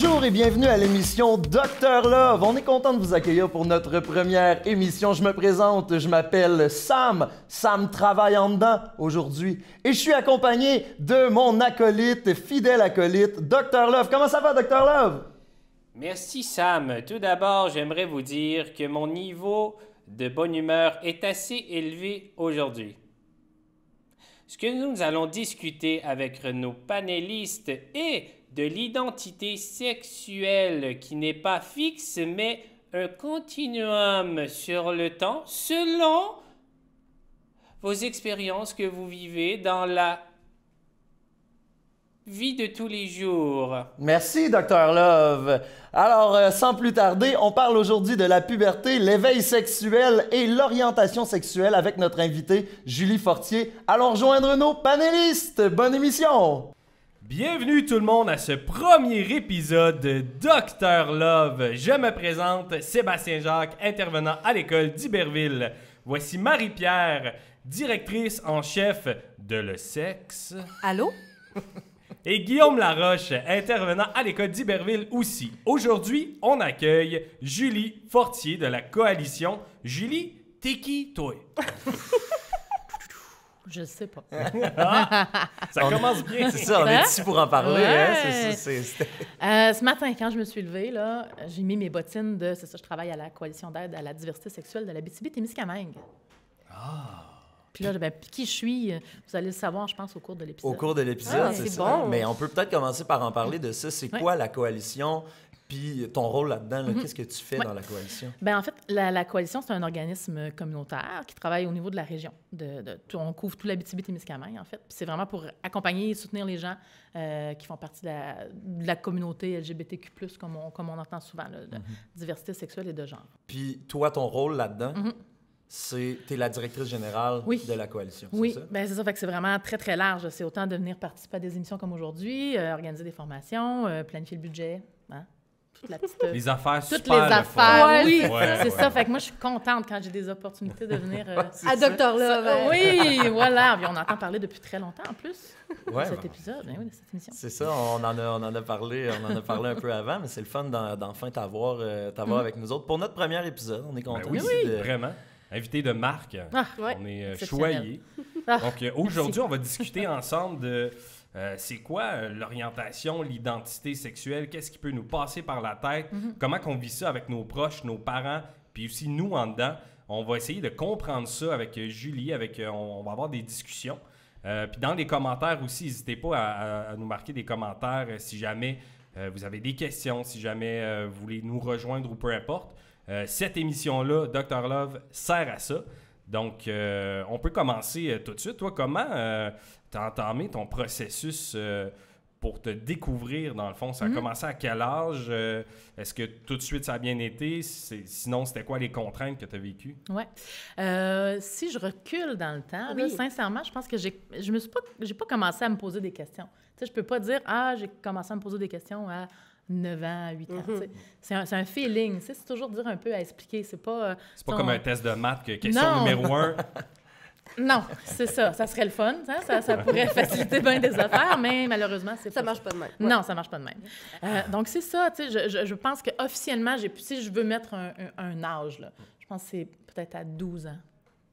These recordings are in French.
Bonjour et bienvenue à l'émission Dr Love. On est content de vous accueillir pour notre première émission. Je me présente, je m'appelle Sam. Sam travaille en dedans aujourd'hui. Et je suis accompagné de mon acolyte, fidèle acolyte, Dr Love. Comment ça va, Dr Love? Merci Sam. Tout d'abord, j'aimerais vous dire que mon niveau de bonne humeur est assez élevé aujourd'hui. Ce que nous allons discuter avec nos panélistes est de l'identité sexuelle qui n'est pas fixe, mais un continuum sur le temps selon vos expériences que vous vivez dans la vie de tous les jours. Merci, Dr Love. Alors, sans plus tarder, on parle aujourd'hui de la puberté, l'éveil sexuel et l'orientation sexuelle avec notre invitée Julie Fortier. Allons rejoindre nos panélistes. Bonne émission! Bienvenue tout le monde à ce premier épisode de Dr Love. Je me présente, Sébastien Jacques, intervenant à l'école d'Iberville. Voici Marie-Pierre, directrice en chef de Le Sexe. Allô? Et Guillaume Laroche, intervenant à l'école d'Iberville aussi. Aujourd'hui, on accueille Julie Fortier de la Coalition. Julie, t'es qui, toi? Je sais pas. Ça commence bien. C'est ça, on est ici pour en parler. Ouais. Hein? Ce matin, quand je me suis levée, là, j'ai mis mes bottines de... C'est ça, je travaille à la Coalition d'aide à la diversité sexuelle de l'Abitibi-Témiscamingue. Puis là, ben, qui je suis, vous allez le savoir, je pense, au cours de l'épisode. Au cours de l'épisode, Ah, c'est c'est ça. bon. Mais on peut peut-être commencer par en parler de ça. C'est quoi la coalition? Puis ton rôle là-dedans, là, qu'est-ce que tu fais dans la coalition? Ben, en fait, la Coalition, c'est un organisme communautaire qui travaille au niveau de la région. On couvre tout l'Abitibi-Témiscamingue, en fait. Puis c'est vraiment pour accompagner et soutenir les gens qui font partie de la communauté LGBTQ+, comme on entend souvent, là, de diversité sexuelle et de genre. Puis toi, ton rôle là-dedans, t'es la directrice générale de la coalition, Oui, c'est ça? ben c'est ça. Fait que c'est vraiment très, très large. C'est autant de venir participer à des émissions comme aujourd'hui, organiser des formations, planifier le budget, hein? Toute la petite... Les affaires toutes super les le fun. affaires, oui. Ouais, C'est ça. Fait que moi, je suis contente quand j'ai des opportunités de venir à Dr Love. Oui, voilà. Puis on entend parler depuis très longtemps, en plus, Ouais, de cet épisode, de cette émission. c'est ça, on en a parlé un peu avant, mais c'est le fun d'enfin t'avoir avec nous autres. Pour notre premier épisode, on est Ben content oui, aussi de... vraiment. Invité de marque. Ouais. On est Exceptionnel. choyés. Ah, Donc aujourd'hui, on va discuter ensemble de c'est quoi l'orientation, l'identité sexuelle, qu'est-ce qui peut nous passer par la tête, comment qu'on vit ça avec nos proches, nos parents, puis aussi nous en dedans. On va essayer de comprendre ça avec Julie, on va avoir des discussions. Puis dans les commentaires aussi, n'hésitez pas à nous marquer des commentaires si jamais vous avez des questions, si jamais vous voulez nous rejoindre ou peu importe. Cette émission-là, Dr Love, sert à ça. Donc, on peut commencer tout de suite. Toi, comment tu as entamé ton processus pour te découvrir, dans le fond? Ça a commencé à quel âge? Est-ce que tout de suite, ça a bien été? Sinon, c'était quoi les contraintes que tu as vécues? Oui. Si je recule dans le temps, là, sincèrement, je pense que j'ai pas commencé à me poser des questions. Tu sais, je peux pas dire, j'ai commencé à me poser des questions à 9 ans, 8 ans. C'est un feeling. C'est toujours dur un peu à expliquer. C'est pas comme un test de maths que question Non. numéro 1. Non, c'est ça. Ça serait le fun. Hein? Ça pourrait faciliter bien des affaires, mais malheureusement, c'est Ça pas marche pas de même. Non, ça marge pas de même. Donc, c'est ça. Tu sais, je pense qu'officiellement, si je veux mettre un âge, là, je pense que c'est peut-être à 12 ans.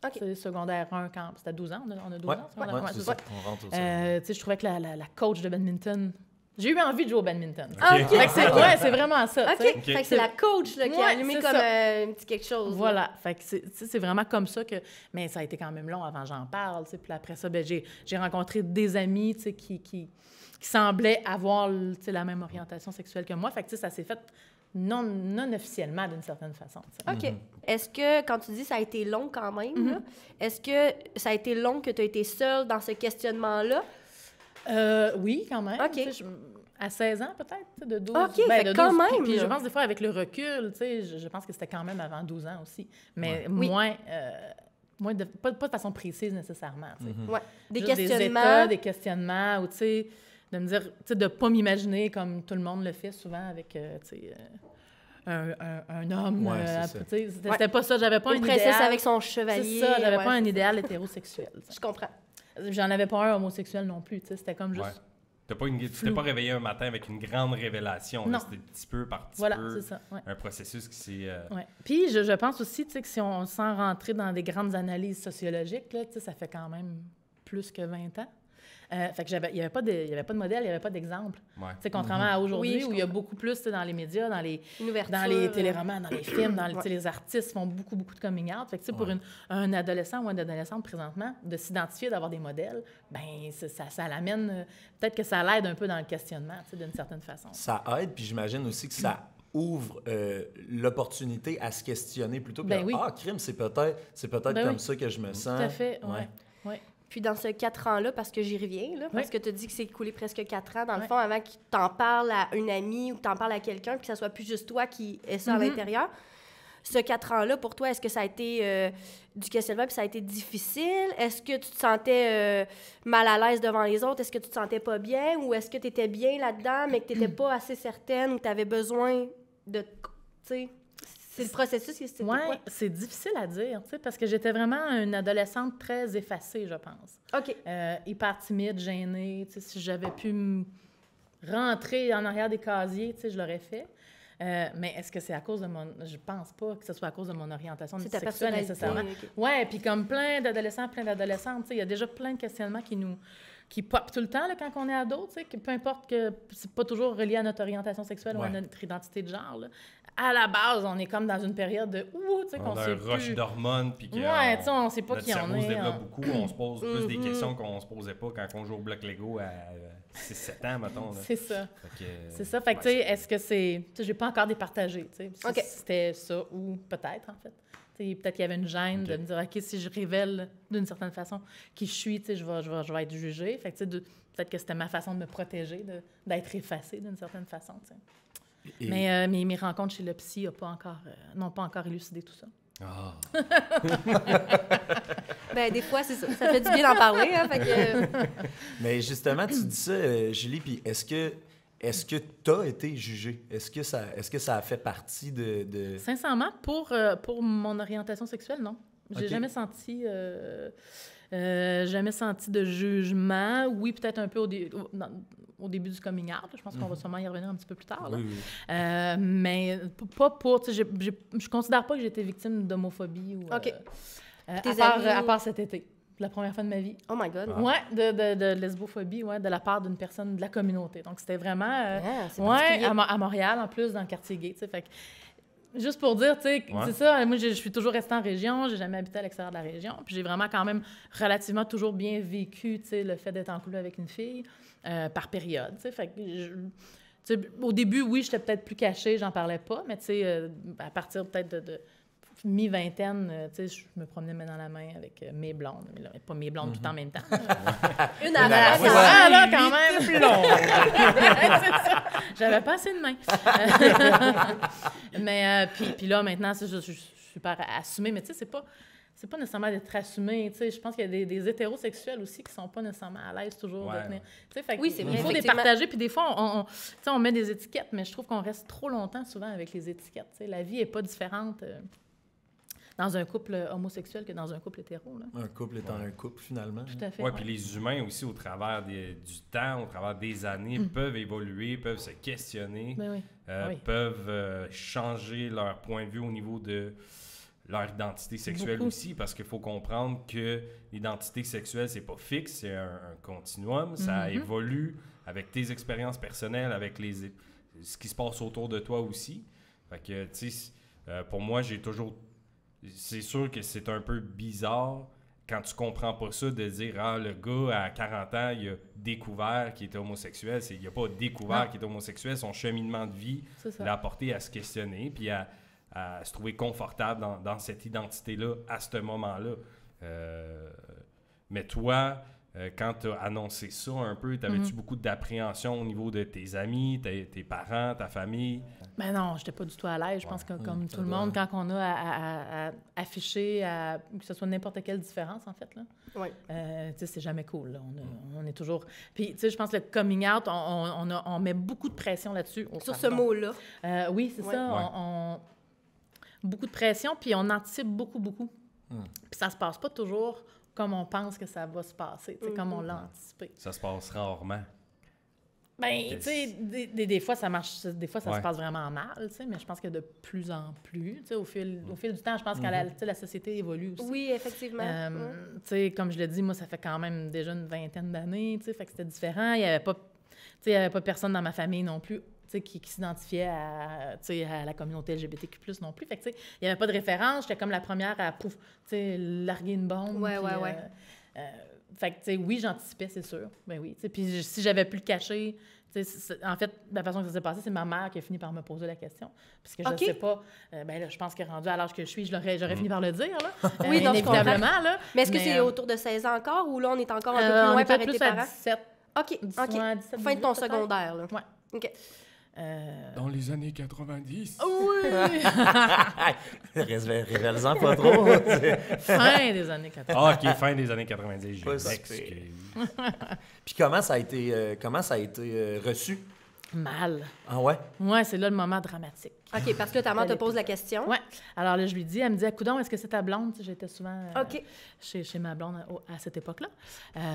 OK. C'est secondaire 1 quand... C'est à 12 ans? On a 12 ans? Secondaire un? c'est C'est ça. ça. On rentre au Tu sais, je trouvais que la coach de badminton... J'ai eu envie de jouer au badminton. Ah, OK. OK. Fait que c'est vraiment ça. OK. tu sais. Fait que c'est la coach là, qui a Ouais, allumé c'est comme ça. un petit quelque chose. là. Voilà. Fait que c'est vraiment comme ça que... Mais ça a été quand même long avant que j'en parle. Tu sais. Puis après ça, ben, j'ai rencontré des amis tu sais, qui semblaient avoir tu sais, la même orientation sexuelle que moi. Fait que tu sais, ça s'est fait non officiellement d'une certaine façon. Tu sais. OK. Est-ce que, quand tu dis ça a été long quand même, là, est-ce que ça a été long que tu as été seule dans ce questionnement-là? Oui, quand même. OK. Tu sais, à 16 ans, peut-être, de 12. OK, fait de quand 12, même, Puis je là. pense des fois, avec le recul, tu sais, je pense que c'était quand même avant 12 ans aussi. Mais Oui. moins pas de façon précise nécessairement. Tu sais. Ouais. Des Juste questionnements. Des états, des questionnements, ou tu sais, de me dire, tu sais, de pas m'imaginer comme tout le monde le fait souvent avec, tu sais, un homme. Ouais, c'est ça. Tu sais, c'était pas ça, j'avais pas Une un princesse idéal. avec son chevalier. C'est ça, j'avais ouais, pas un c'est idéal hétérosexuel. tu ça. sais. Je comprends. J'en avais pas un homosexuel non plus, tu sais, c'était comme juste... Ouais. Tu t'es pas réveillé un matin avec une grande révélation. Non. C'était petit peu par petit Voilà, peu c'est ça. Ouais. un processus qui s'est... Ouais. Puis je pense aussi que si on sent rentrer dans des grandes analyses sociologiques, là, ça fait quand même plus que 20 ans. Fait que il n'y avait pas de modèle, il n'y avait pas d'exemple. Ouais. Contrairement à aujourd'hui, Oui, où il y a beaucoup plus dans les médias, dans les Une téléromans, dans les films, les artistes font beaucoup de coming out. Fait que pour un adolescent ou une adolescente présentement, de s'identifier, d'avoir des modèles, ben ça l'amène, peut-être que ça l'aide un peu dans le questionnement, d'une certaine façon. Ça aide, puis j'imagine aussi que ça ouvre l'opportunité à se questionner plutôt que crime, c'est peut-être comme ça que je me sens. Tout à fait, ouais. Puis dans ce 4 ans-là, parce que j'y reviens, là, parce que tu as dit que c'est écoulé presque 4 ans, dans le fond, avant que tu t'en parles à une amie ou que tu en parles à quelqu'un, puis que ça soit plus juste toi qui ait ça à l'intérieur. Ce 4 ans-là, pour toi, est-ce que ça a été du questionnement, puis ça a été difficile? Est-ce que tu te sentais mal à l'aise devant les autres? Est-ce que tu te sentais pas bien? Ou est-ce que tu étais bien là-dedans, mais que tu n'étais pas assez certaine ou que tu avais besoin de... Tu sais... C'est le processus qui s'était quoi? Oui, c'est difficile à dire, parce que j'étais vraiment une adolescente très effacée, je pense. OK. Hyper timide, gênée. Si j'avais pu rentrer en arrière des casiers, je l'aurais fait. Mais est-ce que c'est à cause de mon... Je pense pas que ce soit à cause de mon orientation sexuelle nécessairement. Okay. Oui, puis comme plein d'adolescents, plein d'adolescentes, il y a déjà plein de questionnements qui popent tout le temps là, quand on est ado, que peu importe que c'est pas toujours relié à notre orientation sexuelle ou à notre identité de genre. Là. À la base, on est comme dans une période de qu'on sait plus... un rush d'hormones, puis on sait pas qui on est. Notre cerveau se développe beaucoup, on se pose plus des questions qu'on se posait pas quand on joue au bloc Lego à 6-7 ans, mettons. Là. C'est ça. C'est ça. Fait que, est-ce que c'est... j'ai pas encore départagé, si c'était ça ou peut-être, en fait. Peut-être qu'il y avait une gêne de me dire, OK, si je révèle d'une certaine façon qui je suis, je vais être jugée. Fait que, peut-être que c'était ma façon de me protéger, d'être effacée d'une certaine façon, Mais mes rencontres chez le psy n'ont pas encore élucidé tout ça. Ah. Ben, des fois, c'est ça. Ça fait du bien d'en parler. Hein, fait que... Mais justement, tu dis ça, Julie, puis est-ce que tu as été jugée? Est-ce que ça a fait partie de... Sincèrement, pour mon orientation sexuelle, non. J'ai jamais senti de jugement. Oui, peut-être un peu au début du coming out. Je pense qu'on va sûrement y revenir un petit peu plus tard. Là. Oui. Mais pas pour... Je considère pas que j'ai été victime d'homophobie ou... OK. À part cet été. La première fois de ma vie. Oh my God. Oui, de lesbophobie, de la part d'une personne de la communauté. Donc, c'était vraiment... à Montréal, en plus, dans le quartier gay. Fait que, juste pour dire, c'est ça, moi, je suis toujours restée en région, j'ai jamais habité à l'extérieur de la région, puis j'ai vraiment quand même relativement toujours bien vécu, le fait d'être en couple avec une fille par période, fait que au début, oui, j'étais peut-être plus cachée, j'en parlais pas, mais à partir peut-être de mi-vingtaine, je me promenais main dans la main avec mes blondes. Mais là, pas mes blondes tout en même temps. Une à la fois. Là, quand même. C'est ça. J'avais pas assez de mains. Mais puis là, maintenant, je suis super assumée. Mais tu sais, c'est pas nécessairement d'être assumé. Je pense qu'il y a des hétérosexuels aussi qui sont pas nécessairement à l'aise toujours de tenir. Oui, c'est vrai. Il faut départager. Puis des fois, on met des étiquettes, mais je trouve qu'on reste trop longtemps souvent avec les étiquettes. La vie est pas différente dans un couple homosexuel que dans un couple hétéro. Là. Un couple étant un couple, finalement. Tout à fait. Oui, puis les humains aussi, au travers du temps, au travers des années, peuvent évoluer, peuvent se questionner, peuvent changer leur point de vue au niveau de leur identité sexuelle aussi, parce qu'il faut comprendre que l'identité sexuelle, c'est pas fixe, c'est un continuum, ça évolue avec tes expériences personnelles, avec ce qui se passe autour de toi aussi. Fait que, tu sais, pour moi, c'est sûr que c'est un peu bizarre quand tu comprends pas ça de dire « Ah, le gars, à 40 ans, il a découvert qu'il était homosexuel. » Il n'a pas découvert qu'il était homosexuel. Son cheminement de vie l'a apporté à se questionner puis à se trouver confortable dans cette identité-là à ce moment-là. Mais toi, quand tu as annoncé ça un peu, t'avais-tu beaucoup d'appréhension au niveau de tes amis, tes parents, ta famille? Ben non, j'étais pas du tout à l'aise. Je pense que comme tout le monde, quand on a à afficher, que ce soit n'importe quelle différence, en fait, là, c'est jamais cool. Là. On est toujours... Puis, je pense que le coming out, on met beaucoup de pression là-dessus. Sur ce mot-là. Oui, c'est ça. Beaucoup de pression, puis on anticipe beaucoup. Puis ça se passe pas toujours comme on pense que ça va se passer, comme on l'a anticipé. Ça se passe rarement. Ben, tu sais, des fois, ça marche, des fois, ça Ouais. se passe vraiment mal, tu sais, mais je pense que de plus en plus, tu sais, au fil du temps, je pense que la société évolue aussi. Oui, effectivement. Tu sais, comme je l'ai dit, moi, ça fait quand même déjà une vingtaine d'années, tu sais, fait que c'était différent. Il n'y avait pas, tu sais, il y avait pas personne dans ma famille non plus, tu sais, qui s'identifiait à, tu sais, à la communauté LGBTQ+, non plus. Fait que, tu sais, il n'y avait pas de référence. J'étais comme la première à, pouf, tu sais, larguer une bombe. Ouais, puis, ouais. Fait que, tu sais, oui, j'anticipais, c'est sûr. Ben oui, tu sais, puis si j'avais pu le cacher, tu sais, en fait, la façon que ça s'est passé, c'est ma mère qui a fini par me poser la question. Parce que je ne OK. sais pas, ben là, je pense que rendu à l'âge que je suis, j'aurais fini par le dire, là. Oui, non, je inévitablement, là. Mais est-ce que c'est autour de 16 ans encore ou là, on est encore un peu plus on loin était par tes plus à parents? 17. OK, Ouais, 17, fin de 18 ton peut-être. secondaire, là. Ouais. OK. Dans les années 90. Oui! Révèle-en pas trop. Fin des années 80. Ah, OK, fin des années 90, je Pas si m'excuse. Puis comment ça a été reçu? Mal. Ah ouais? Ouais, c'est là le moment dramatique. OK, parce que ta mère te pose la question. Ouais. Alors là, je lui dis, elle me dit, coudonc, est-ce que c'est ta blonde? Tu sais, j'étais souvent OK. chez ma blonde à cette époque-là.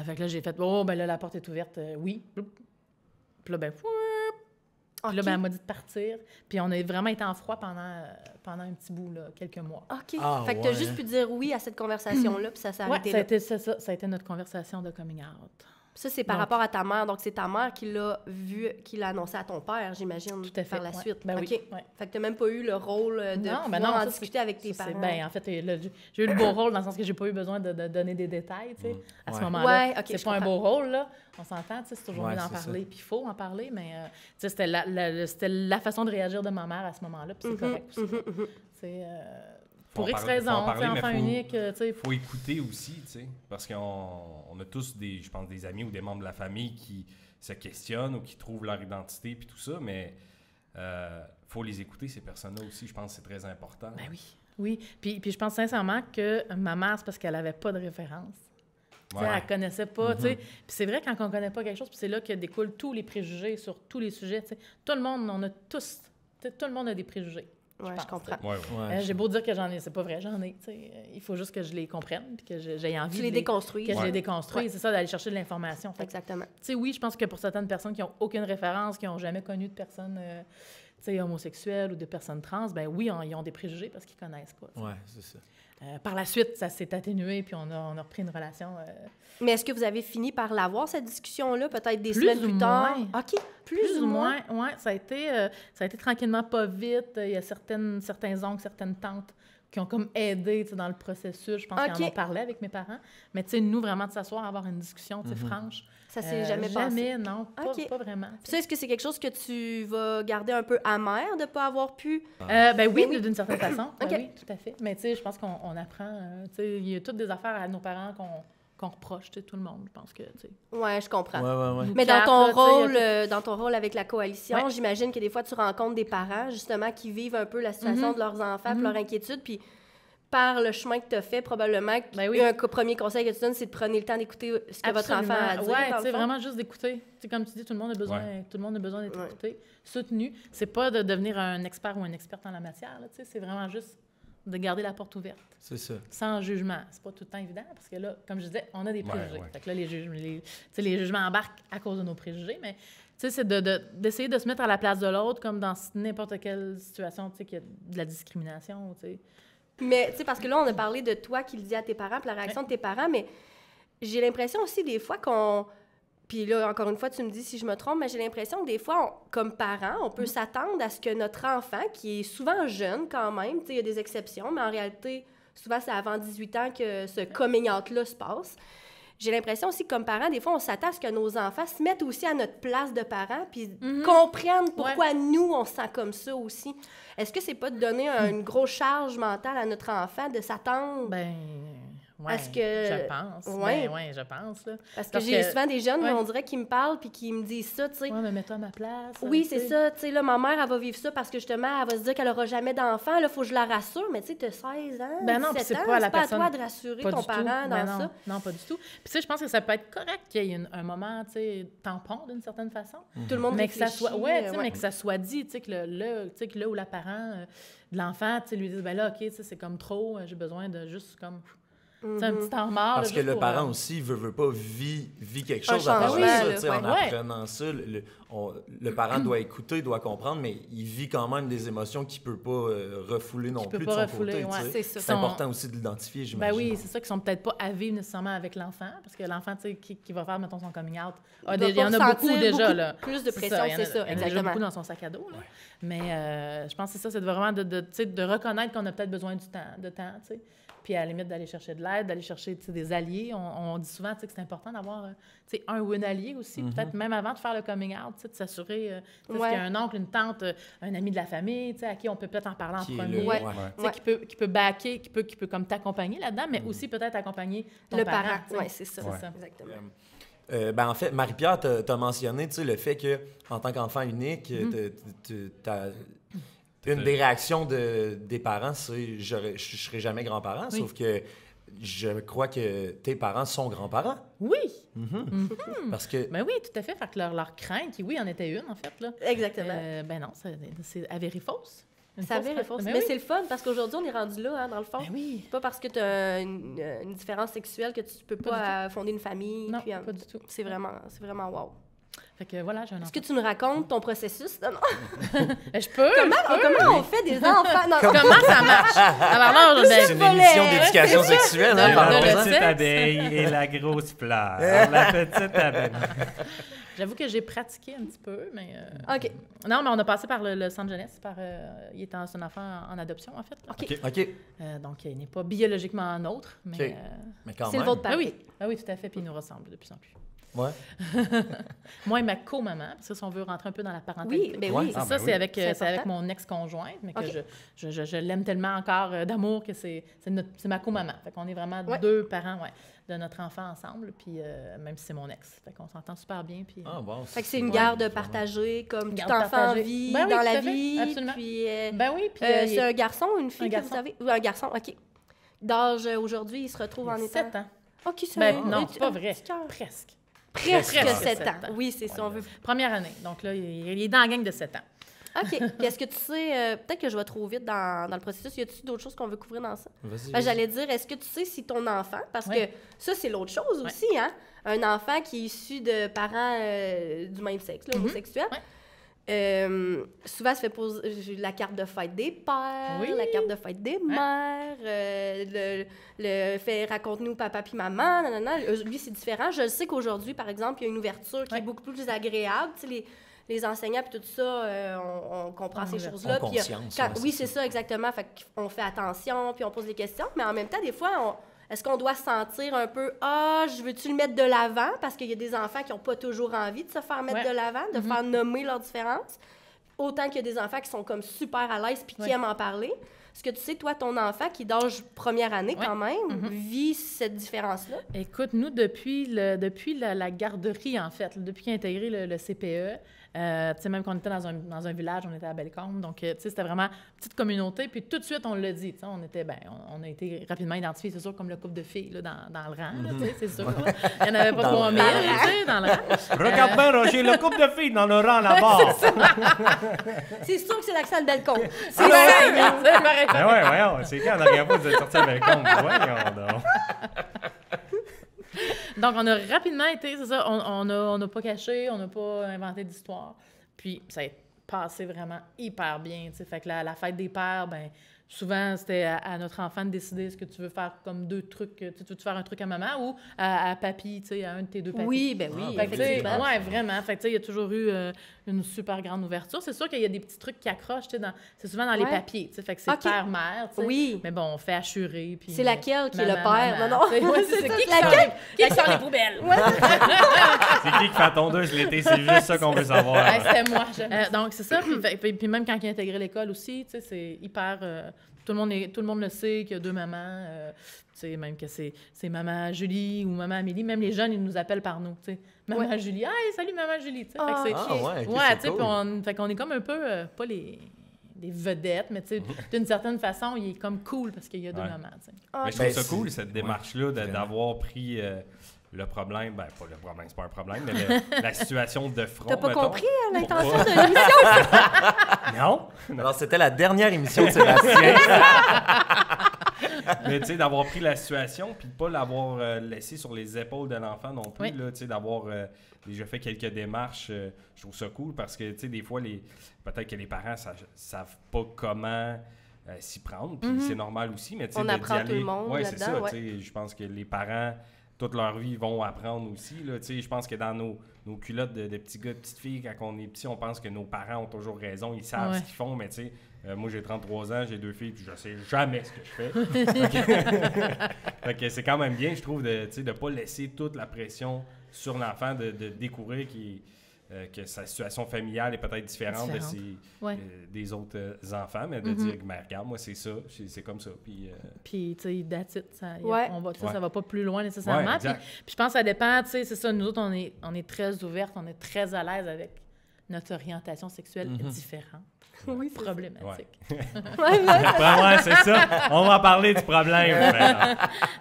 Fait que là, j'ai fait, oh, ben là, la porte est ouverte, oui. Puis là, ben, puis là, ben, elle m'a dit de partir. Puis on a vraiment été en froid pendant un petit bout, là, quelques mois. OK. Ah, fait que t'as ouais. juste pu dire oui à cette conversation-là, puis ça s'est Ouais, arrêté ça a là. été ça a été notre conversation de coming out. Ça, c'est par Donc- rapport à ta mère. Donc, c'est ta mère qui l'a vu, qui l'a annoncé à ton père, j'imagine, Tout à fait. par la ouais. suite. Ben OK. oui. Ouais. Fait que t'as même pas eu le rôle de Non, pouvoir ben non, en ça, discuter avec tes Ça, parents. ben, en fait, j'ai eu le beau rôle dans le sens que j'ai pas eu besoin de donner des détails, tu sais, à ce Ouais. moment-là. Ouais, OK, c'est je pas un comprends. beau rôle, là. On s'entend, tu sais, c'est toujours Ouais, mieux d'en c'est parler, ça. puis il faut en parler, mais tu sais, c'était la façon de réagir de ma mère à ce moment-là, puis c'est correct aussi. C'est Faut pour en X parler- faut en raisons, tu parler, sais, mais enfant faut- unique, tu sais. Faut écouter aussi, tu sais, parce qu'on a tous je pense, des amis ou des membres de la famille qui se questionnent ou qui trouvent leur identité puis tout ça, mais faut les écouter, ces personnes-là aussi, je pense que c'est très important. Ben oui, oui. Puis je pense sincèrement que ma mère, c'est parce qu'elle avait pas de référence. Tu sais, Ouais. elle connaissait pas, tu sais. Puis c'est vrai, quand on connaît pas quelque chose, puis c'est là que découlent tous les préjugés sur tous les sujets, tu sais. Tout le monde, on a tous, tu sais, tout le monde a des préjugés. Ouais, pense, je comprends. Ouais, ouais. Ouais, J'ai beau dire que j'en ai, c'est pas vrai, j'en ai, tu sais. Il faut juste que je les comprenne, puis que j'aie envie Tu de les déconstruis. que je Ouais. les déconstruis, Ouais. c'est ça, d'aller chercher de l'information. Fait que, Exactement. tu sais, oui, je pense que pour certaines personnes qui ont aucune référence, qui ont jamais connu de personnes, tu sais, homosexuelles ou de personnes trans, ben oui, ils ont des préjugés parce qu'ils connaissent pas. Ouais, c'est ça. Par la suite, ça s'est atténué, puis on a repris une relation. Mais est-ce que vous avez fini par l'avoir, cette discussion-là, peut-être des Plus semaines ou plus tard? moins. OK, plus ou moins. Ouais, ça a été tranquillement pas vite. Il y a certains oncles, certaines tantes qui ont comme aidé, tu sais, dans le processus. Je pense qu'ils en OK. ont parlé avec mes parents. Mais tu sais, nous, vraiment, de s'asseoir, avoir une discussion, tu sais, franche. Ça s'est jamais passé. Jamais, non. OK. Pas vraiment. Ça, est-ce que c'est quelque chose que tu vas garder un peu amer de ne pas avoir pu? Ben oui, Oui. d'une certaine façon. Ben OK. oui, tout à fait. Mais tu sais, je pense qu'on apprend. Tu sais, il y a toutes des affaires à nos parents qu'on reproche, tu sais, tout le monde. Je pense que, tu sais. Ouais, je comprends. Ouais. Mais Quatre, dans là, ton tu sais, rôle, dans ton rôle avec la coalition, Ouais. j'imagine que des fois tu rencontres des parents justement qui vivent un peu la situation Mhm. de leurs enfants, puis Mhm. leur inquiétude, puis par le chemin que tu as fait, probablement que Ben oui. premier conseil que tu donnes, c'est de prenez le temps d'écouter ce que votre enfant a à dire. Ouais, dans tu le sais, fond. vraiment juste d'écouter. Tu sais, comme tu dis, tout le monde a besoin, tout le monde a besoin d'être Ouais. écouté, soutenu. C'est pas de devenir un expert ou une experte en la matière, là, tu sais, c'est vraiment juste de garder la porte ouverte, C'est ça. sans jugement. C'est pas tout le temps évident, parce que là, comme je disais, on a des Ouais, préjugés. ouais. Fait que là, tu sais, les jugements embarquent à cause de nos préjugés, mais tu sais, c'est d'essayer de se mettre à la place de l'autre, comme dans n'importe quelle situation, tu sais, qu'il y a de la discrimination, tu sais. Mais, tu sais, parce que là, on a parlé de toi qui le dis à tes parents, puis la réaction de tes parents, mais j'ai l'impression aussi des fois qu'on... Puis là, encore une fois, tu me dis si je me trompe, mais j'ai l'impression que des fois, comme parents, on peut s'attendre à ce que notre enfant, qui est souvent jeune quand même, tu sais, il y a des exceptions, mais en réalité, souvent, c'est avant 18 ans que ce coming out-là se passe. J'ai l'impression aussi que comme parents, des fois, on s'attend à ce que nos enfants se mettent aussi à notre place de parents puis comprennent pourquoi nous, on se sent comme ça aussi. Est-ce que c'est pas de donner une grosse charge mentale à notre enfant, de s'attendre? Ben, ouais, Est-ce que- je pense. Ouais. Ben, ouais, je pense, là. Parce que parce j'ai que- souvent des jeunes, ouais. on dirait, qui me parlent puis qui me disent ça, tu sais. Ouais, mais mets-toi à ma place. Oui, tu c'est sais. ça. Tu sais, là, ma mère, elle va vivre ça parce que justement, elle va se dire qu'elle aura jamais d'enfant. Là, il faut que je la rassure. Mais tu sais, tu as 16 ans, Ben non, puis 17 c'est ans. pas à la c'est pas personne- à toi de rassurer Pas ton du tout. parent dans Ben non, ça. non, pas du tout. Puis tu sais, je pense que ça peut être correct qu'il y ait un moment, tu sais, tampon d'une certaine façon. Tout le monde Mais que ça réfléchit, soit, ouais, tu sais, ouais. mais que ça soit dit, tu sais, que tu sais, que là où la parent de l'enfant, tu sais, lui dit, ben là, OK, tu sais, c'est comme trop, j'ai besoin de juste comme C'est un petit temps mort. Parce là, que juste le pour, parent aussi, veut pas, vit quelque chose Un à travers changement, ça. là, Tu sais, en ouais. apprenant ça, le parent doit écouter, doit comprendre, mais il vit quand même des émotions qu'il peut pas refouler non Qu'il peut plus pas de son refouler, côté. ouais. Tu sais. C'est ça. C'est important aussi de l'identifier, Ben j'imagine. oui, c'est ça, qui sont peut-être pas à vivre nécessairement avec l'enfant, parce que l'enfant, tu sais, qui va faire, mettons, son coming out, il y en a beaucoup déjà, là. Plus de C'est pression, ça, il y en a- c'est ça, il y en a déjà exactement. beaucoup dans son sac à dos, là. Mais je pense que c'est ça, c'est vraiment tu sais, de reconnaître qu'on a peut-être besoin de temps, tu sais. Puis à la limite d'aller chercher de l'aide, d'aller chercher tu sais, des alliés. On dit souvent tu sais, que c'est important d'avoir tu sais, un ou une allié aussi, peut-être même avant de faire le coming out, tu sais, de s'assurer tu sais, Ouais. qu'il y a un oncle, une tante, un ami de la famille, tu sais, à qui on peut peut-être en parler en Qui est premier. là, Ouais. Tu sais, qui peut backer, qui peut comme t'accompagner là-dedans, mais aussi peut-être accompagner ton Le parent. parent, tu sais. oui, c'est ça. C'est ça. Exactement. Ben en fait, Marie-Pierre, t'as mentionné tu sais, le fait que en tant qu'enfant unique, une des réactions des parents, c'est je serai jamais grand-parent, Oui. sauf que je crois que tes parents sont grands-parents. Oui, Parce que ben oui, tout à fait. Fait que leur crainte, qui, oui, en était une, en fait, là. Exactement. Ben non, c'est avéré fausse. Une Ça fausse avait réponse. Mais oui. c'est le fun parce qu'aujourd'hui, on est rendu là, hein, dans le fond. Ben oui. C'est pas parce que tu as une différence sexuelle que tu peux Pas pas fonder une famille. Non, puis, pas du tout. c'est vraiment wow. Fait que voilà, j'ai un Est-ce enfant. que tu nous racontes ton processus? Non, non. Ben, je peux. Comment on fait des enfants? Non, Comment ça marche? Alors là, c'est une émission d'éducation sexuelle, hein, De- par de- La le exemple. petite sexe. abeille et la grosse fleur. La petite abeille. j'avoue que j'ai pratiqué un petit peu, mais... OK. Non, mais on a passé par le centre jeunesse. Il est un enfant en adoption, en fait. là. OK, Donc, il n'est pas biologiquement nôtre, mais... OK. mais quand C'est même. le vôtre Ben pareil. oui. Ben oui, tout à fait, puis il nous ressemble de plus en plus. Ouais. Moi et ma co-maman, parce que si on veut rentrer un peu dans la parentalité. Oui, ben Ouais. oui. Ah, Ça, ben c'est oui. c'est avec mon ex-conjointe, mais que OK. je l'aime tellement encore d'amour que c'est ma co-maman. Fait qu'on est vraiment Ouais. deux parents de notre enfant ensemble, puis même si c'est mon ex. Fait qu'on s'entend super bien. Puis, Ah, bon, Fait que c'est une ouais, garde vraiment. partagée, comme tout Garde enfant partagée. vit Ben oui, dans tout la à fait. vie. Absolument. Puis, ben oui, puis c'est un garçon ou une fille un que garçon. vous avez? Ou un garçon, OK. D'âge aujourd'hui, il se retrouve en étant... 7 ans. OK, c'est Ben, un- non, un c'est pas un vrai. petit cœur. Presque. Presque Presque 7 7 ans. ans. Oui, c'est ça, on veut... Première année. Donc là, il est dans la gang de 7 ans. OK. Puis est-ce que tu sais... peut-être que je vais trop vite dans le processus. Y a-t-il d'autres choses qu'on veut couvrir dans ça? Vas-y, Ben, vas-y. j'allais dire, est-ce que tu sais si ton enfant... Parce Ouais. que ça, c'est l'autre chose aussi, hein? Un enfant qui est issu de parents du même sexe, là, homosexuels. Ouais. Souvent, se fait poser la carte de fête des pères, Oui. la carte de fête des mères, le fait raconte-nous papa puis maman, nanana. Lui, c'est différent. Je sais qu'aujourd'hui, par exemple, il y a une ouverture qui Ouais. est beaucoup plus agréable. Tu sais, les enseignants puis tout ça, on comprend ces choses-là. On Puis, conscience, quand- ouais, oui, c'est c'est ça, exactement. Fait qu'on fait attention, puis on pose des questions. Mais en même temps, des fois, est-ce qu'on doit se sentir un peu « Ah, je veux-tu le mettre de l'avant? » Parce qu'il y a des enfants qui n'ont pas toujours envie de se faire mettre Ouais. de l'avant, de faire nommer leurs différences. Autant qu'il y a des enfants qui sont comme super à l'aise puis qui Ouais. aiment en parler. Est-ce que tu sais, toi, ton enfant qui est d'âge première année Ouais. quand même, vit cette différence-là? Écoute, nous, depuis la garderie, en fait, depuis qu'il a intégré le CPE, tu sais, même qu'on était dans un village, on était à Bellecombe, donc, tu sais, c'était vraiment une petite communauté, puis tout de suite, on l'a dit, tu sais, on a été rapidement identifiés, c'est sûr, comme le couple de filles, là, dans le rang, là, tu sais, c'est sûr. Il n'y en avait pas Dans 3000, tu sais, dans le rang. Regarde bien, Roger, le couple de filles dans le rang là-bas. C'est sûr que c'est l'accent de balcon. C'est pareil. Ben ouais, voyons, c'est quand la dernière fois que vous êtes sorti à balcon? Voyons donc. Donc, on a rapidement été, c'est ça, on n'a pas caché, on n'a pas inventé d'histoire. Puis, ça a passé vraiment hyper bien, tu sais. Fait que la fête des pères, ben souvent, c'était à notre enfant de décider est-ce que tu veux faire comme 2 trucs, tu veux faire un truc à maman ou à papy, tu sais, à un de tes 2 papys. Oui, ben oui, Fait que, tu sais, effectivement. ouais, vraiment. Fait que, tu sais, il y a toujours eu une super grande ouverture. C'est sûr qu'il y a des petits trucs qui accrochent, tu sais, c'est souvent dans les Ouais. papiers, tu sais. Fait que c'est Ok. père-mère, tu sais. Oui. Mais bon, on fait assurer, puis... C'est laquelle qui est le maman, père? maman, Non, non. tu sais. Ouais, C'est c'est ça, qui c'est qui laquelle? qui sort les poubelles? C'est qui fait la tondeuse l'été? C'est juste ça qu'on veut savoir. Ouais, c'était moi. Donc, c'est ça. Puis même quand il a intégré l'école aussi, tu sais, c'est hyper... tout le monde le sait qu'il y a 2 mamans. Tu sais, même que c'est maman Julie ou maman Amélie. Même les jeunes, ils nous appellent par nous, tu sais. Maman Julie. Hey, salut maman Julie. Tu sais, fait que c'est... Ah, ouais, ok, ouais, c'est tu sais, cool. puis fait qu'on est comme un peu, pas des vedettes, mais tu sais, d'une certaine façon, il est comme cool parce qu'il y a 2 Ouais. mamans, tu sais. Ah, Mais je trouve Ben, ça cool, cette démarche-là, vraiment. d'avoir pris le problème, ben pas le problème, c'est pas un problème, mais la situation de front. T'as pas mettons. compris l'intention de l'émission? Non! Alors, c'était la dernière émission de Sébastien. Mais tu sais, d'avoir pris la situation puis de pas l'avoir laissé sur les épaules de l'enfant non plus, Oui. là, tu sais, d'avoir déjà fait quelques démarches, je trouve ça cool parce que, tu sais, des fois, peut-être que les parents savent pas comment s'y prendre, puis c'est normal aussi, mais tu sais, On d'y apprend aller. tout le monde Ouais, c'est ça, là-dedans, tu sais, je pense que les parents, toute leur vie, vont apprendre aussi, là, tu sais, je pense que dans nos culottes de petits gars, de petites filles, quand on est petit, on pense que nos parents ont toujours raison, ils savent ce qu'ils font, mais tu sais, moi, j'ai 33 ans, j'ai 2 filles, puis je sais jamais ce que je fais. Fait que c'est quand même bien, je trouve, de ne pas laisser toute la pression sur l'enfant, de découvrir que sa situation familiale est peut-être différente de des autres enfants, mais de dire, mais regarde, moi, c'est ça, c'est comme ça. Puis, tu sais, that's it, ça va pas plus loin nécessairement. Ouais, puis exact. je pense que ça dépend, tu sais, c'est ça, nous autres, on est très ouvertes, on est très à l'aise avec notre orientation sexuelle différente. Oui, c'est problématique. Ouais, c'est ça. On va parler du problème.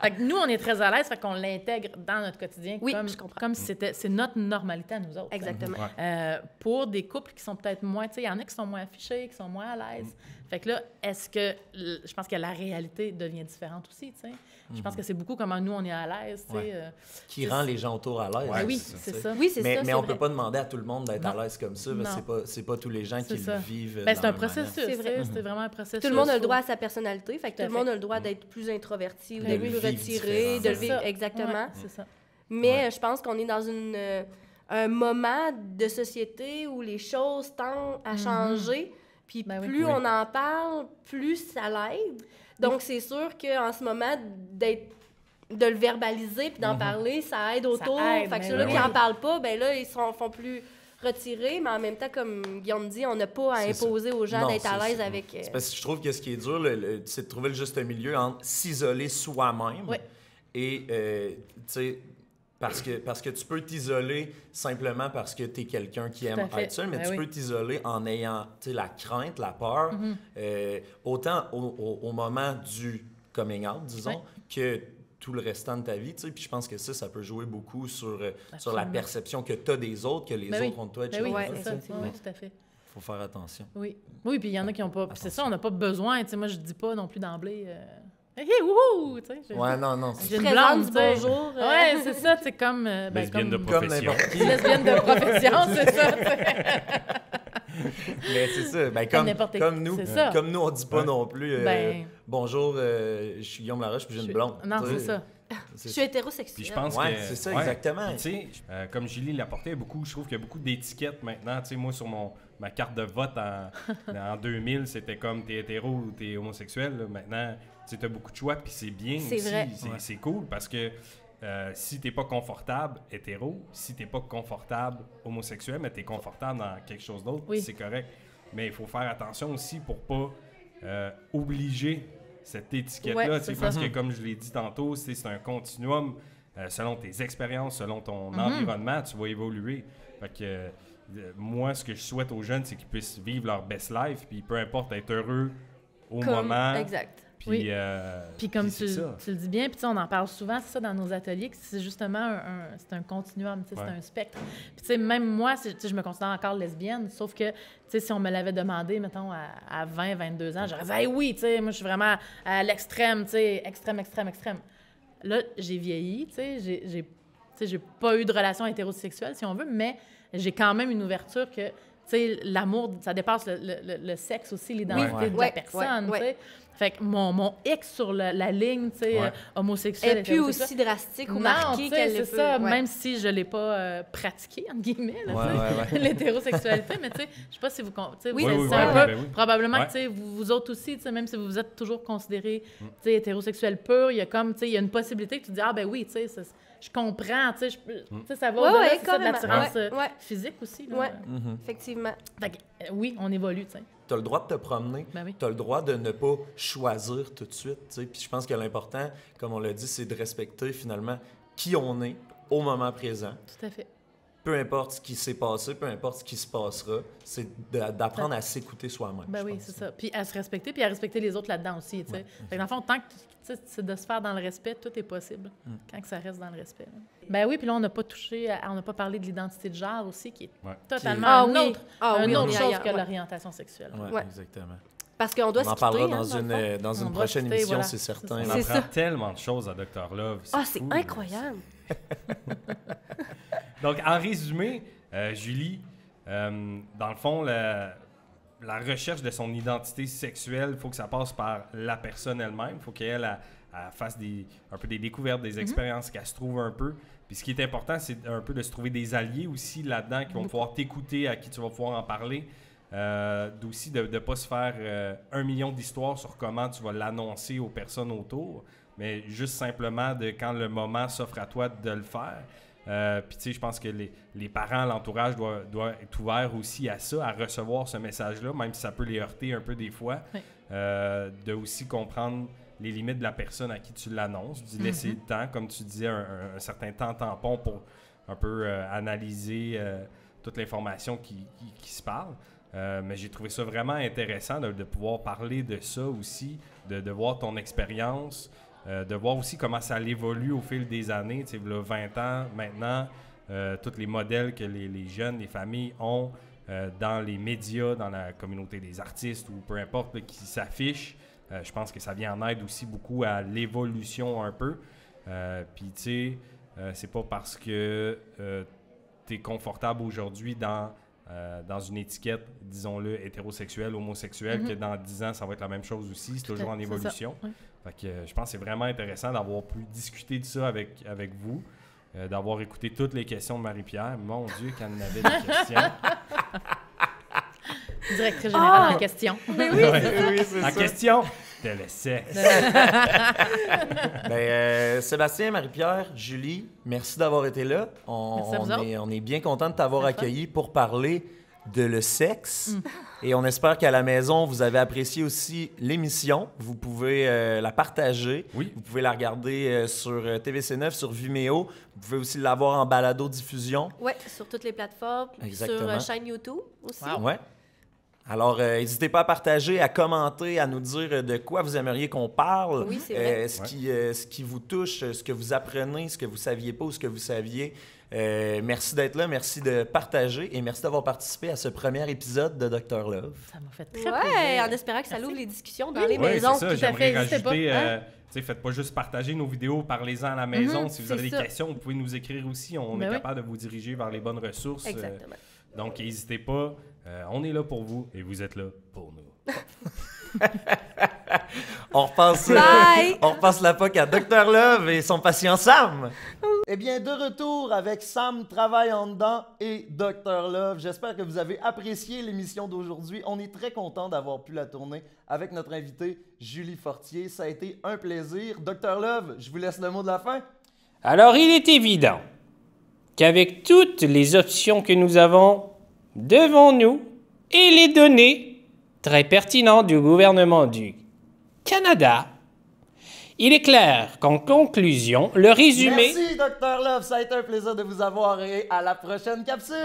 Fait que nous, on est très à l'aise, fait qu'on l'intègre dans notre quotidien je comprends. comme si c'est notre normalité à nous autres. Exactement. Pour des couples qui sont peut-être moins, tu sais, il y en a qui sont moins affichés, qui sont moins à l'aise. Fait que là, je pense que la réalité devient différente aussi, tu sais. Je pense que c'est beaucoup comment nous, on est à l'aise, tu sais. Qui rend les gens autour à l'aise. Ouais, Oui, c'est c'est ça. Oui, c'est ça. Mais on peut pas demander à tout le monde d'être Non. à l'aise comme ça, parce que c'est pas tous les gens qui le vivent. Ben, c'est un de la même processus, manière. C'est vrai. c'est vraiment un processus. Tout le monde a le Faut- droit à sa personnalité, fait que tout le monde a le droit d'être plus introverti ou d'être le plus vivre retiré, différemment. de le C'est vivre ça. exactement. Ouais, c'est ça. Mais je pense qu'on est dans un moment de société où les choses tendent à changer, puis Ben oui. plus Oui. on en parle, plus ça l'aide. Donc, c'est sûr qu'en ce moment, de le verbaliser puis d'en parler, ça aide autour. aide, Fait que mais ceux-là oui. qui n'en parlent pas, ben là, ils font plus retirés, mais en même temps, comme Guillaume dit, on n'a pas à C'est ça. imposer aux gens Non, d'être à c'est l'aise ça. avec... C'est parce que je trouve que ce qui est dur, c'est de trouver le juste milieu entre s'isoler soi-même Oui. et, tu sais, parce que tu peux t'isoler simplement parce que tu es quelqu'un qui aime à fait. être seul, mais Ben tu oui. peux t'isoler en ayant, tu sais, la crainte, la peur, autant au moment du coming out, disons, Oui. que tout le restant de ta vie, tu sais. Puis je pense que ça peut jouer beaucoup sur la Absolument. perception que tu as des autres, que les Ben oui. autres ont de toi, Ben oui, etc. c'est ça. effectivement. Oui, tout à fait. Faut faire attention. Oui. Oui, puis il y en a qui n'ont pas. puis c'est ça, on n'a pas besoin. Tu sais, moi, je dis pas non plus d'emblée. Hey, wouhou! Tu sais, Ouais, non. j'ai une Présente blonde, du tu sais. bonjour. Ouais, c'est ça, c'est comme. Lesbienne de comme profession. n'importe qui. lesbienne de profession, c'est ça. tu sais. Mais c'est ça. Ben, Comme n'importe qui. comme nous, C'est ça. comme nous, on dit pas non plus Ben- bonjour, je suis Guillaume Laroche puis j'ai une blonde. Non, Tu sais, c'est ça. Je suis hétérosexuelle. Puis je pense Ouais, que... c'est ça, exactement. Puis tu sais, comme Julie l'apportait beaucoup, je trouve qu'il y a beaucoup d'étiquettes maintenant. Tu sais, moi, sur ma carte de vote en 2000, c'était comme t'es hétéro ou t'es homosexuel. Là. Maintenant, tu sais, t'as beaucoup de choix, puis c'est bien C'est aussi. vrai. C'est cool parce que si t'es pas confortable hétéro, si t'es pas confortable homosexuel, mais t'es confortable dans quelque chose d'autre, Oui. c'est correct. Mais il faut faire attention aussi pour pas obliger cette étiquette-là, Ouais, tu sais, c'est parce ça. que comme je l'ai dit tantôt, c'est un continuum. Selon tes expériences, selon ton environnement, tu vas évoluer. Fait que moi, ce que je souhaite aux jeunes, c'est qu'ils puissent vivre leur best life, puis peu importe, être heureux au moment. Exact. Puis, Oui. Puis comme puis c'est tu ça. le dis bien, puis tu sais, on en parle souvent, c'est ça, dans nos ateliers, que c'est justement c'est un continuum, tu sais, Ouais. c'est un spectre. Puis tu sais, même moi, tu sais, je me considère encore lesbienne, sauf que, tu sais, si on me l'avait demandé, mettons, à 20, 22 ans, j'aurais dit hey, « oui, tu sais, moi, je suis vraiment à l'extrême, tu sais, extrême. » Là, j'ai vieilli, tu sais, j'ai pas eu de relation hétérosexuelle, si on veut, mais j'ai quand même une ouverture que, tu sais, l'amour, ça dépasse le sexe aussi, l'identité Oui. de Ouais, la personne, ouais, tu sais. Fait que mon X sur la ligne, tu sais, Ouais. homosexuel, Et puis hétérosexuel. aussi drastique ou Non, marqué tu sais, qu'elle c'est le ça, peut. Ouais. même si je l'ai pas pratiqué, entre guillemets, là, Ouais, tu sais, l'hétérosexualité, mais tu sais, je sais pas si vous... tu sais, Oui, c'est oui, c'est un oui, peu... oui, oui. Probablement Ouais. que, tu sais, vous autres aussi, tu sais, même si vous êtes toujours considérés, tu sais, hétérosexuel pur, il y a comme, tu sais, il y a une possibilité que tu dis « Ah, ben oui, tu sais, je comprends, tu sais, tu sais, ça va Ouais, au-delà, ouais, c'est ça, de carrément. l'attirance Ouais. physique aussi, là. Ouais. Effectivement. Fait que, oui, on évolue, tu sais. Tu as le droit de te promener, Ben oui. tu as le droit de ne pas choisir tout de suite. Tu sais. Puis je pense que l'important, comme on l'a dit, c'est de respecter finalement qui on est au moment présent. Tout à fait. peu importe ce qui s'est passé, peu importe ce qui se passera, c'est d'apprendre à s'écouter soi-même. Ben oui, c'est ça. Puis à se respecter, puis à respecter les autres là-dedans aussi, tu sais. Fait que dans le fond, tant que c'est de se faire dans le respect, tout est possible, quand que ça reste dans le respect. Là. Ben oui, puis là, on n'a pas on n'a pas parlé de l'identité de genre aussi, qui est totalement une autre chose que l'orientation sexuelle. Oui, exactement. Parce qu'on doit on en parlera dans une prochaine émission, voilà. c'est certain. On apprend tellement de choses à Dr. Love. C'est fou, incroyable! Donc, en résumé, Julie, dans le fond, la recherche de son identité sexuelle, il faut que ça passe par la personne elle-même. Il faut qu'elle fasse un peu des découvertes, des expériences, qu'elle se trouve un peu. Puis ce qui est important, c'est un peu de se trouver des alliés aussi là-dedans qui vont pouvoir t'écouter, à qui tu vas pouvoir en parler. Aussi de ne pas se faire 1 million d'histoires sur comment tu vas l'annoncer aux personnes autour, mais juste simplement de quand le moment s'offre à toi de le faire. Puis tu sais, je pense que les parents, l'entourage doit être ouvert aussi à ça, à recevoir ce message-là, même si ça peut les heurter un peu des fois, de aussi comprendre les limites de la personne à qui tu l'annonces, d'y laisser le temps, comme tu disais, un certain temps tampon pour un peu analyser toute l'information qui se parle. Mais j'ai trouvé ça vraiment intéressant de pouvoir parler de ça aussi, de voir ton expérience, de voir aussi comment ça évolue au fil des années. Tu sais, là, 20 ans maintenant, tous les modèles que les jeunes, les familles ont dans les médias, dans la communauté des artistes ou peu importe là, qui s'affichent. Je pense que ça vient en aide aussi beaucoup à l'évolution un peu. Puis tu sais, c'est pas parce que tu es confortable aujourd'hui dans une étiquette, disons-le, hétérosexuelle, homosexuelle, que dans 10 ans, ça va être la même chose aussi. C'est toujours en évolution. Fait que, je pense que c'est vraiment intéressant d'avoir pu discuter de ça avec vous, d'avoir écouté toutes les questions de Marie-Pierre. Mon Dieu, qu'elle en avait des questions. Directrice générale en question. Mais oui, c'est En question, c'était le sexe. Sébastien, Marie-Pierre, Julie, merci d'avoir été là. On est bien content de t'avoir accueilli pour parler de le sexe. Et on espère qu'à la maison, vous avez apprécié aussi l'émission. Vous pouvez la partager. Oui. Vous pouvez la regarder sur TVC9, sur Vimeo. Vous pouvez aussi l'avoir en balado-diffusion. Oui, sur toutes les plateformes. Exactement. Sur chaîne YouTube aussi. Wow. Ouais. Alors, n'hésitez pas à partager, à commenter, à nous dire de quoi vous aimeriez qu'on parle. Oui, c'est vrai. Ce qui vous touche, ce que vous apprenez, ce que vous saviez pas ou ce que vous saviez. Merci d'être là, merci de partager et merci d'avoir participé à ce premier épisode de Dr. Love. Ça m'a fait très plaisir. En espérant que ça ouvre les discussions dans les Oui, maisons. c'est ça. Tout à fait, J'aimerais n'hésitez pas, rajouter... faites pas juste partager nos vidéos, parlez-en à la maison. Si vous c'est avez des ça. questions, vous pouvez nous écrire aussi. On est capable de vous diriger vers les bonnes ressources. Exactement. Donc, n'hésitez pas. On est là pour vous et vous êtes là pour nous. On repasse la POC à Dr. Love et son patient Sam. Eh bien, de retour avec Sam Travaille en dedans et Dr. Love. J'espère que vous avez apprécié l'émission d'aujourd'hui. On est très content d'avoir pu la tourner avec notre invitée Julie Fortier. Ça a été un plaisir. Dr. Love, je vous laisse le mot de la fin. Alors, il est évident qu'avec toutes les options que nous avons devant nous et les données très pertinentes du gouvernement du Canada, il est clair qu'en conclusion, le résumé... Merci, Dr. Love. Ça a été un plaisir de vous avoir et à la prochaine capsule.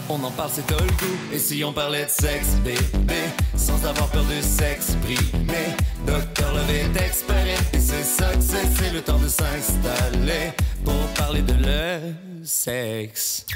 On en parle, c'est t'as le goût. Et si on parlait de sexe, bébé, sans avoir peur de s'exprimer. Dr. Love est expert et c'est ça que c'est le temps de s'installer pour parler de le sexe.